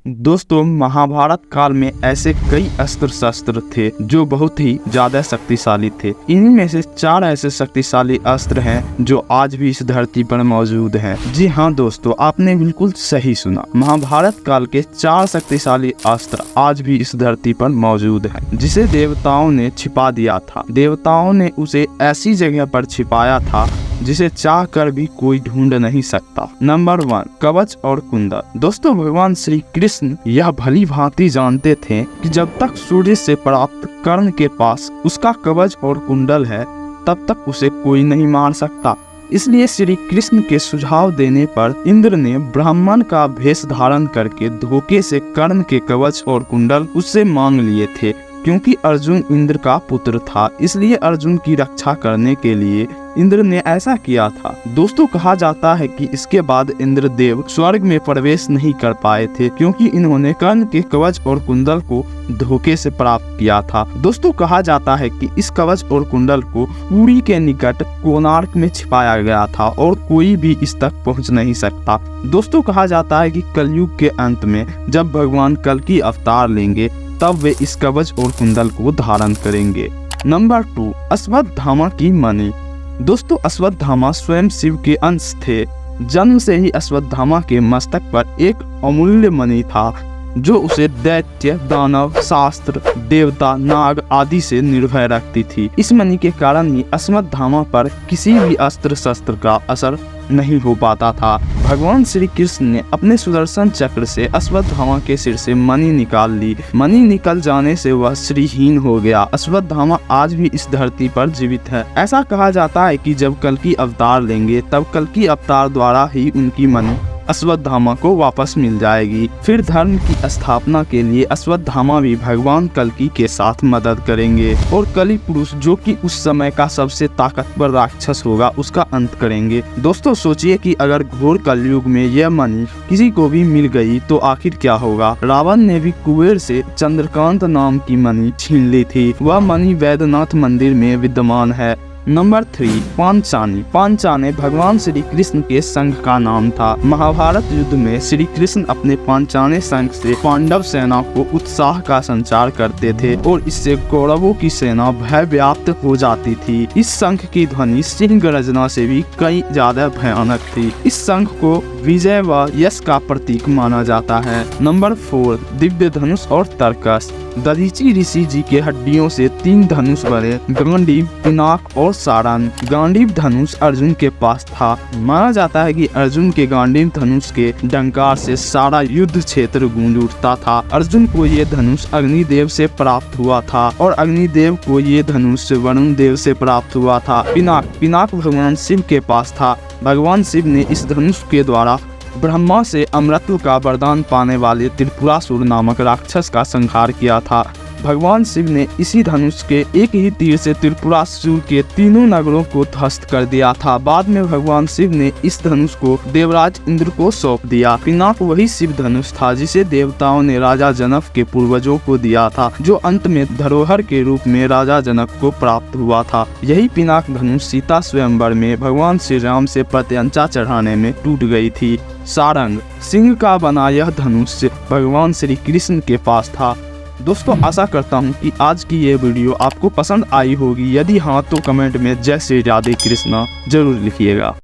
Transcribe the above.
दोस्तों, महाभारत काल में ऐसे कई अस्त्र शस्त्र थे जो बहुत ही ज्यादा शक्तिशाली थे। इन्हीं में से 4 ऐसे शक्तिशाली अस्त्र हैं जो आज भी इस धरती पर मौजूद हैं। जी हाँ दोस्तों, आपने बिल्कुल सही सुना। महाभारत काल के 4 शक्तिशाली अस्त्र आज भी इस धरती पर मौजूद हैं, जिसे देवताओं ने छिपा दिया था। देवताओं ने उसे ऐसी जगह पर छिपाया था जिसे चाह कर भी कोई ढूंढ नहीं सकता। नंबर 1, कवच और कुंडल। दोस्तों, भगवान श्री कृष्ण यह भली भांति जानते थे कि जब तक सूर्य से प्राप्त कर्ण के पास उसका कवच और कुंडल है, तब तक उसे कोई नहीं मार सकता। इसलिए श्री कृष्ण के सुझाव देने पर इंद्र ने ब्राह्मण का भेष धारण करके धोखे से कर्ण के कवच और कुंडल उससे मांग लिए थे। क्योंकि अर्जुन इंद्र का पुत्र था, इसलिए अर्जुन की रक्षा करने के लिए इंद्र ने ऐसा किया था। दोस्तों, कहा जाता है कि इसके बाद इंद्रदेव स्वर्ग में प्रवेश नहीं कर पाए थे, क्योंकि इन्होंने कर्ण के कवच और कुंडल को धोखे से प्राप्त किया था। दोस्तों, कहा जाता है कि इस कवच और कुंडल को पुरी के निकट कोणार्क में छिपाया गया था और कोई भी इस तक पहुंच नहीं सकता। दोस्तों, कहा जाता है कि कलयुग के अंत में जब भगवान कल्कि अवतार लेंगे, तब वे इस कवच और कुंडल को धारण करेंगे। नंबर 2, अश्वत्थामा की मणि। दोस्तों, अश्वत्थामा स्वयं शिव के अंश थे। जन्म से ही अश्वत्थामा के मस्तक पर एक अमूल्य मणि था, जो उसे दैत्य, दानव, शास्त्र, देवता, नाग आदि से निर्भय रखती थी। इस मणि के कारण ही अश्वत्थामा पर किसी भी अस्त्र शस्त्र का असर नहीं हो पाता था। भगवान श्री कृष्ण ने अपने सुदर्शन चक्र से अश्वत्थामा के सिर से मणि निकाल ली। मणि निकल जाने से वह श्रीहीन हो गया। अश्वत्थामा आज भी इस धरती पर जीवित है। ऐसा कहा जाता है कि जब कल्कि अवतार लेंगे, तब कल्कि अवतार द्वारा ही उनकी मणि अश्वत्थामा को वापस मिल जाएगी। फिर धर्म की स्थापना के लिए अश्वत्थामा भी भगवान कल्कि के साथ मदद करेंगे और कलि पुरुष, जो कि उस समय का सबसे ताकतवर राक्षस होगा, उसका अंत करेंगे। दोस्तों, सोचिए कि अगर घोर कलयुग में यह मणि किसी को भी मिल गई तो आखिर क्या होगा। रावण ने भी कुबेर से चंद्रकांत नाम की मणि छीन ली थी। वह मणि वैद्यनाथ मंदिर में विद्यमान है। नंबर 3, पांचानी। पांचाने भगवान श्री कृष्ण के संघ का नाम था। महाभारत युद्ध में श्री कृष्ण अपने पांचाने संघ से पांडव सेना को उत्साह का संचार करते थे और इससे कौरवों की सेना भय व्याप्त हो जाती थी। इस संघ की ध्वनि सिंह गर्जना से भी कई ज्यादा भयानक थी। इस संघ को विजय व यश का प्रतीक माना जाता है। नंबर 4, दिव्य धनुष और तर्कस। दधीचि ऋषि जी के हड्डियों से 3 धनुष बने, गांडीव, पिनाक और सारंग। गांडीव धनुष अर्जुन के पास था। माना जाता है कि अर्जुन के गांडीव धनुष के डंकार से सारा युद्ध क्षेत्र गूंज उठता था। अर्जुन को ये धनुष अग्निदेव से प्राप्त हुआ था और अग्निदेव को ये धनुष वरुण देव से प्राप्त हुआ था। पिनाक भगवान शिव के पास था। भगवान शिव ने इस धनुष के द्वारा ब्रह्मा से अमृत का वरदान पाने वाले त्रिपुरासुर नामक राक्षस का संहार किया था। भगवान शिव ने इसी धनुष के एक ही तीर से त्रिपुरासुर के 3 नगरों को ध्वस्त कर दिया था। बाद में भगवान शिव ने इस धनुष को देवराज इंद्र को सौंप दिया। पिनाक वही शिव धनुष था जिसे देवताओं ने राजा जनक के पूर्वजों को दिया था, जो अंत में धरोहर के रूप में राजा जनक को प्राप्त हुआ था। यही पिनाक धनुष सीता स्वयंवर में भगवान श्री राम से प्रत्यंचा चढ़ाने में टूट गई थी। सारंग, सिंह का बना यह धनुष भगवान श्री कृष्ण के पास था। दोस्तों, आशा करता हूँ कि आज की ये वीडियो आपको पसंद आई होगी। यदि हाँ, तो कमेंट में जय श्री राधे कृष्णा जरूर लिखिएगा।